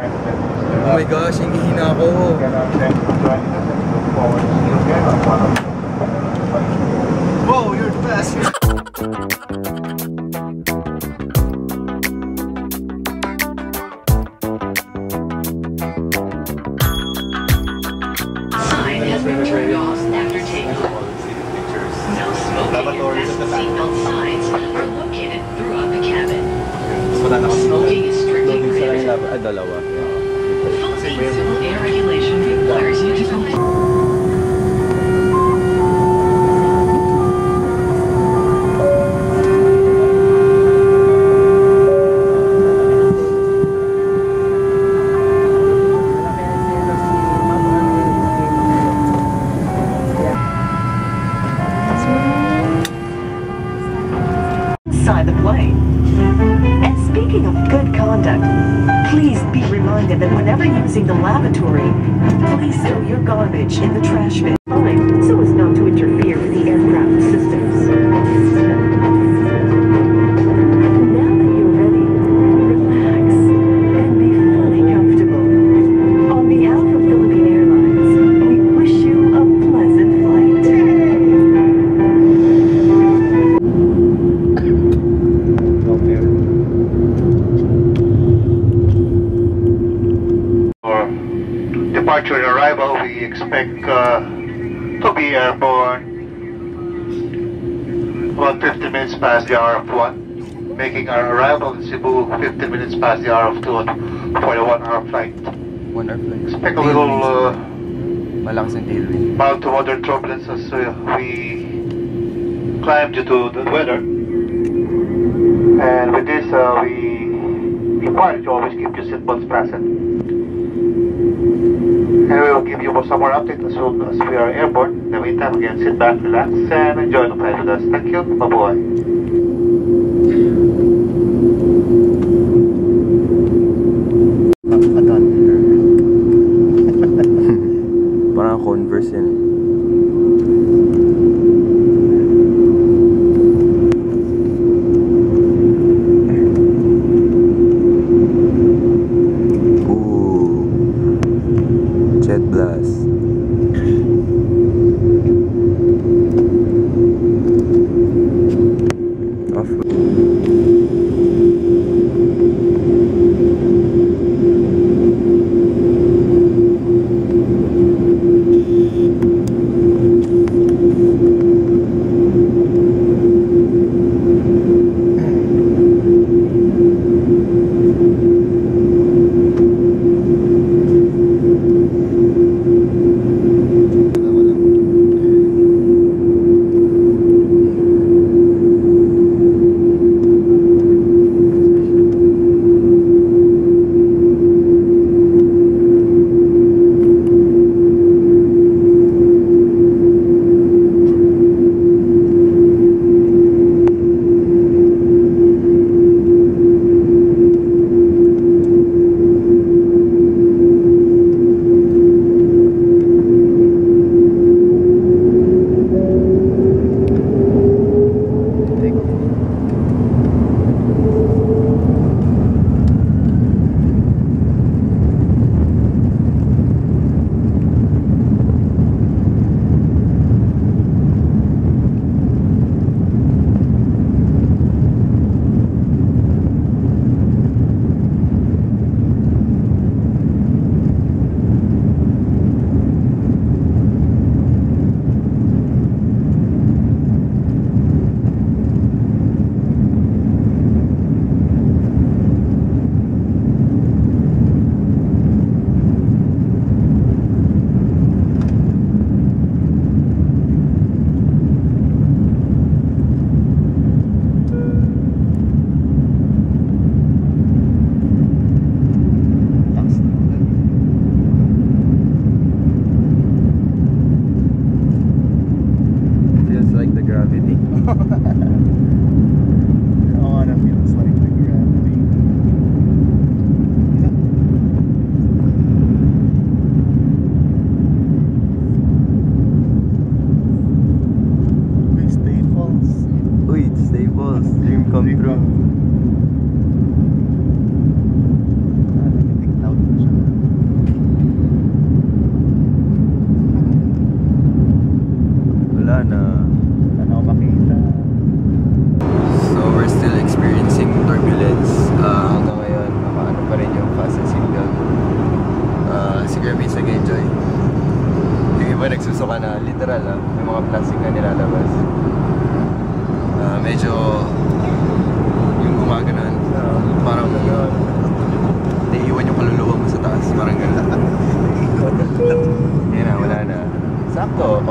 Oh my gosh, hihina ako. Whoa, you're the best! Sign has been turned off after takeoff. No smoking and fasten seatbelt signs are located throughout the cabin. Smoking is strictly prohibited. Dalawa. Philippine civil air regulation requires you to comply. Inside the plane. And speaking of good conduct, please be reminded that whenever using the lavatory, please throw your garbage in the trash bin, so as not to interfere with the aircraft systems. Now that you're ready, relax and be fully comfortable. On behalf of Philippine Airlines, we wish you a pleasant flight. Departure and arrival, we expect to be airborne about 50 minutes past the hour of 1, making our arrival in Cebu 15 minutes past the hour of 2 for the 1-hour flight. 1 hour flight. Expect a little malakas ang tailwind. mild to moderate turbulence as we climb due to the weather. And with this, we require to always keep your seatbelts fastened. And we will give you some more updates as soon as we are airborne. In the meantime, again, sit back, relax, and enjoy the flight with us. Thank you. Bye-bye. Parang Converse yan. Jet Blast. Off.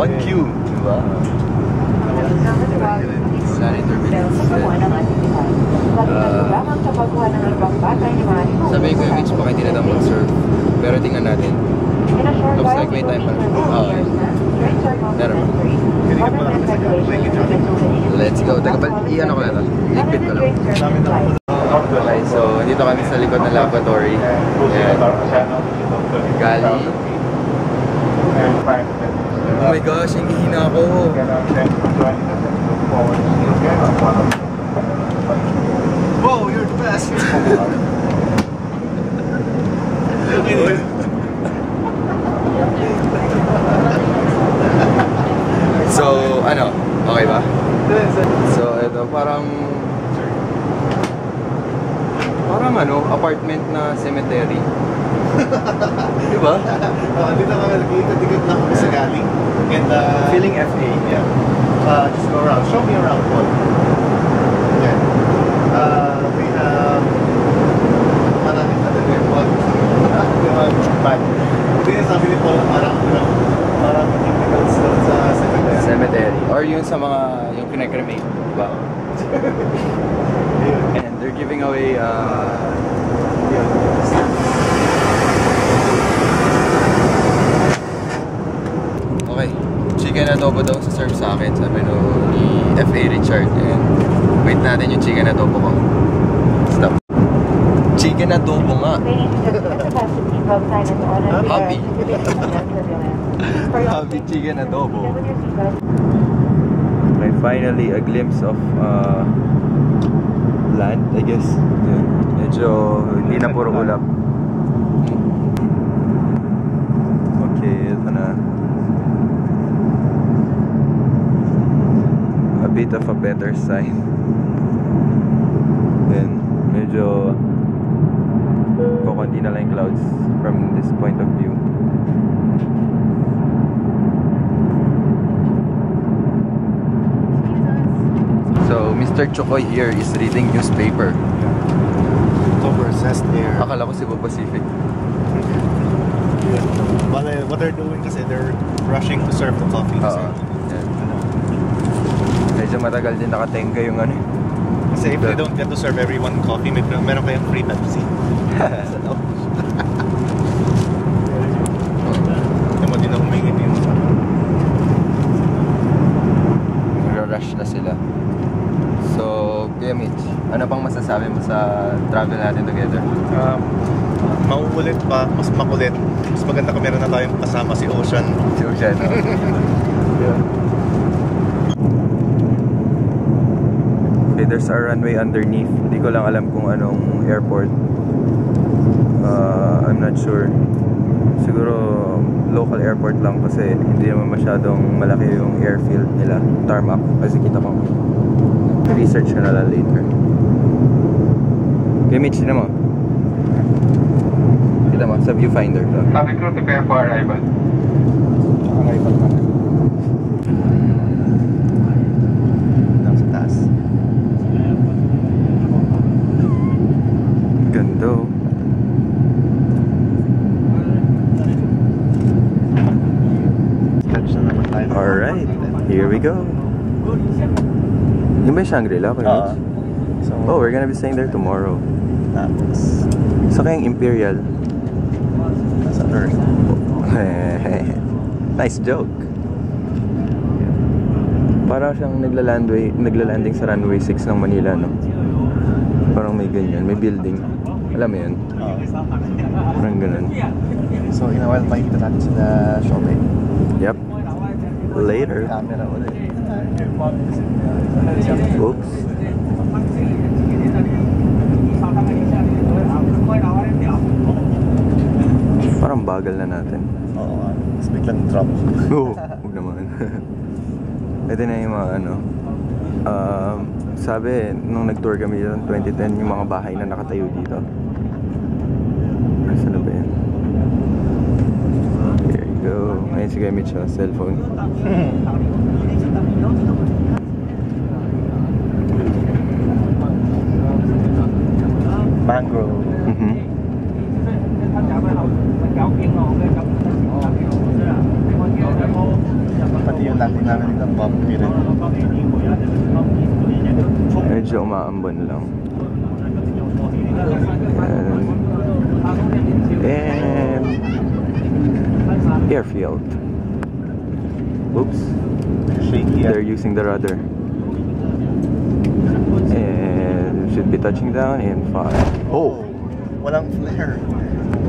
Mag-queue, diba? Wala na intervention. Sabi ko yung Mitch, baka hindi na daw mag-serve. Pero tingnan natin. Looks like may time pa. Meron. Let's go. Teka, i-ano ko na ito. Ligpit ko lang. Okay, so dito kami sa likod ng laboratory. Ayan. Gali. Oh my gosh, ang hihina ako. Whoa, you're the best! So, ano? Okay ba? So, ito parang ano, apartment na cemetery. Diba? Dito kami nag-iikot-ikot lang kami sa Gali. And Feeling FA. Yeah. Just go around. Show me around, Paul. Yeah. We have maraming Paul. Hindi sabi ni Paul, parang technicals doon sa cemetery. Cemetery. Or yun sa mga, yung kine-cremate. Diba? And they're giving away, okay, chicken adobo daw sa serve sa akin, sabi no ni F.A. Richard. And wait natin yung chicken adobo ko. Stop. Chicken adobo nga. Happy. Happy chicken adobo. Okay, finally a glimpse of land, I guess. Yeah. Medyo hindi na puro ulap. Okay, ito na. A bit of a better sign. Then, medyo kukunti na lang yung clouds from this point of view. So, Mr. Chokoy here is reading newspaper. Overzest air. Akala ko Cebu Pacific. What they're doing kasi they're rushing to serve the coffee. Kasi, medyo matagal din nakatengga yung ano. Kasi if they don't get to serve everyone coffee, meron kayong free Pepsi. Yung mo din ako may ngiti yung rush na sila. So, Kuya Mitch, ano pang masasabi mo sa travel natin together? Mauulit pa, mas makulit. Mas maganda kung meron na tayong kasama si Ocean. Si Ocean, no? Yeah. Okay, there's a runway underneath. Hindi ko lang alam kung anong airport. I'm not sure. Siguro local airport lang kasi hindi naman masyadong malaki yung airfield nila. Tarmac. Kasi kita ko. Research ko na lang later. Okay, Mitch, mo. Kita mo, sa viewfinder. Cabin crew, prepare for arrival. Arrival na. Nasa taas. Ganda. Alright, here we go. Yung ba yung Shangri-La? So, Oh, we're gonna be staying there tomorrow. tapos Sa kayang Imperial. nasa Earth. Nice joke. Parang siyang naglalanding sa runway 6 ng Manila, no? Parang may ganyan, may building. Alam mo yun? Parang ganun. So, in a while, makikita natin sila shopping. Yep. Later. Camera ulit. Oops. Parang bagal na natin. Oo, tapos biglang drop. Oo, huwag naman. Ito na yung mga ano. Sabi, nung nag-tour kami dito ng 2010, yung mga bahay na nakatayo dito. Saan na ba yan? There you go. Ngayon si Gamit siya, cellphone. Mangrove. Pati landing namin dito, bumpy rin. Medyo umaambon lang. And airfield. Oops. Shaky. They're using the rudder. And should be touching down in 5. Oh! Walang flare.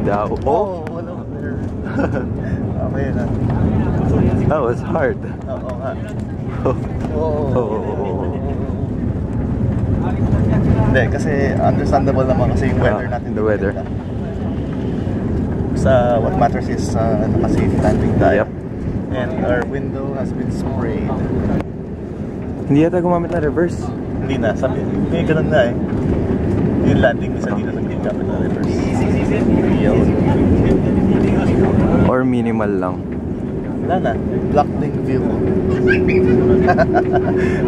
Down. Oh! Walang flare. Okay na. That was hard. Oo nga. Oh. Hindi, kasi understandable naman kasi yung weather natin. The weather. Sa what matters is naka-safe landing tayo. Yep. And our window has been sprayed. Hindi yata gumamit na reverse. Hindi na, sabi. Ganun na eh. Yung landing minsan dito sa hindi gamit na reverse. Or minimal lang. Wala na. Blacklink view.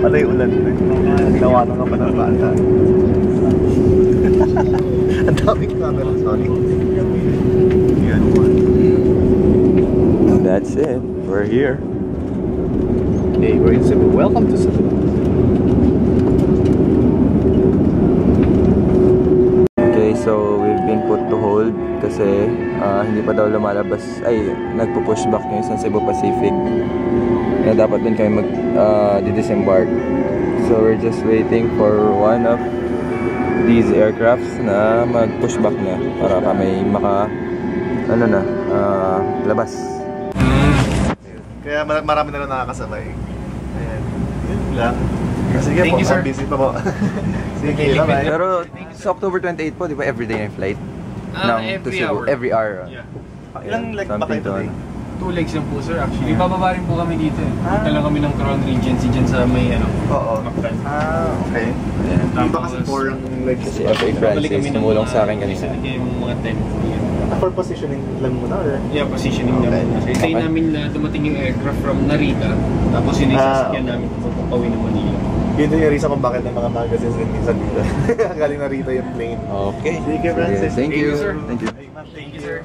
Wala yung ulan. Nawanan ka pa ng bata. Ang daming camera, sorry. Yun. That's it. We're here. Hey, we're in Cebu. Welcome to Cebu. Okay, so we've been put to hold kasi hindi pa daw lumalabas, ay nagpo-push back yung isang Cebu Pacific. Kaya dapat din kami mag-disembark. So we're just waiting for one of these aircrafts na mag-push back na para kami labas. Kaya marami na lang nakakasabay. Ayan. Yun lang. Sige Thank po, you, sir. busy pa po. Sige, bye. Pero sa October 28 po, di ba everyday na flight? Every hour. Every hour. Yeah. Ilang leg ba kayo today? 2 legs lang po, sir. Actually, bababa rin po kami dito eh. Punta lang kami ng Crown Regency dyan sa may Oo. Mactan. Okay. Iba kasi 4 ang legs. Kasi FA Francis, tumulong sa akin kanina. Yung mga 10. For positioning lang muna or? Yeah, positioning naman. So, hintayin Okay. namin na dumating yung aircraft from Narita. Tapos yun yung sasakyan namin papawi ng Manila. Yun din yung reason kung bakit may mga magazines din minsan dito. Galing na rito yung plane. Okay. Sige, Francis. Thank you. sir. Thank you. Thank you, sir.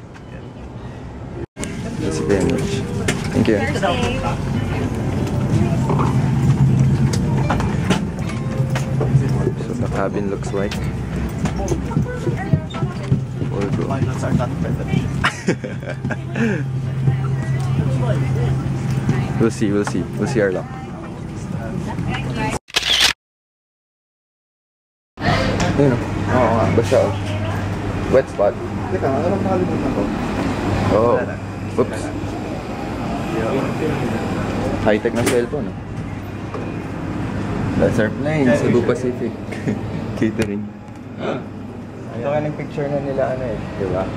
That's very much. Thank you. So the cabin looks like. Pilots are not friendly. We'll see our luck. Ayun o. Oo nga, basta o. Wet spot. Teka, anong nakalimutan ko? Oh. Oops. High-tech na cellphone. That's our plane, Cebu Pacific. Catering. Ito ka ng picture na nila diba?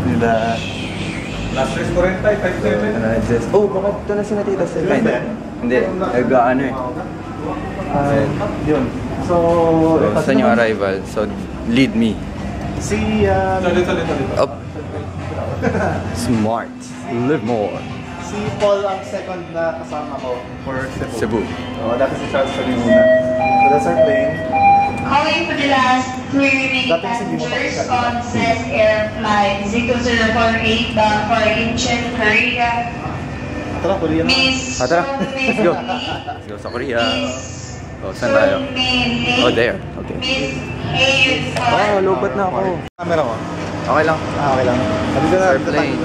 Nila... Last restaurant tayo, 5-7. Oh, baka ito na si Natita Sel. Hindi, Yun. So, saan yung arrival? So, lead me. Si... Up. Smart. Live more. Si Paul ang second na kasama ko for Cebu. Cebu. Dati si Charles Salimuna. So that's our plane. Calling for the last 3 remaining passengers on SAS Air Flight 0208 bound for Incheon, Korea. Tara, Korea na. Miss Tara, let's go. Let's go sa Korea. Oh, saan tayo? Oh, there. Okay. Miss Hayun Oh, lobat na ako. Camera mo. Okay lang. Okay lang. Dito na. Airplane.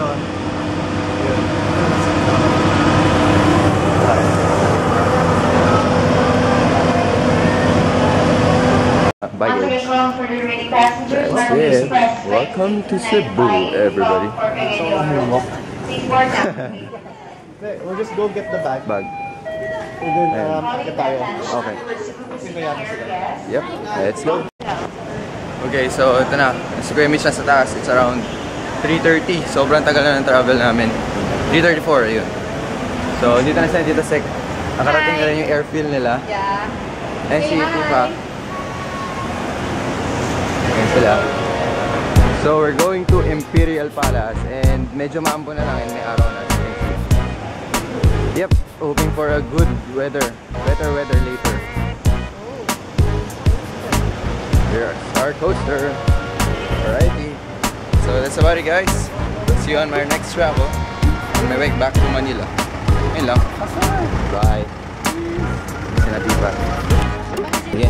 Bye Once guys. again, calling for the remaining passengers. That's it. Welcome to Cebu, everybody. Please board now. We'll just go get the bag. Bag. And then, akit tayo. Okay. Sino yata sila? Yep. Let's go. Okay, so ito na. Si Kuya Mitch na sa taas. It's around 3:30. Sobrang tagal na ng travel namin. 3:34, yun. So, dito na sila, dito sec. Nakarating na rin yung airfield nila. Yeah. And si Tifa. Ayan sila. So, we're going to Imperial Palace. And medyo maambo na lang and may araw na. Yep, hoping for a good weather. Better weather later. Here's our coaster. Alrighty. So that's about it, guys. See you on my next travel on my way back to Manila. Ayun lang. Bye. Kasi natin pa. Sige.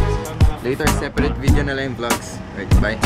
Later, separate video na lang yung vlogs. Right, bye.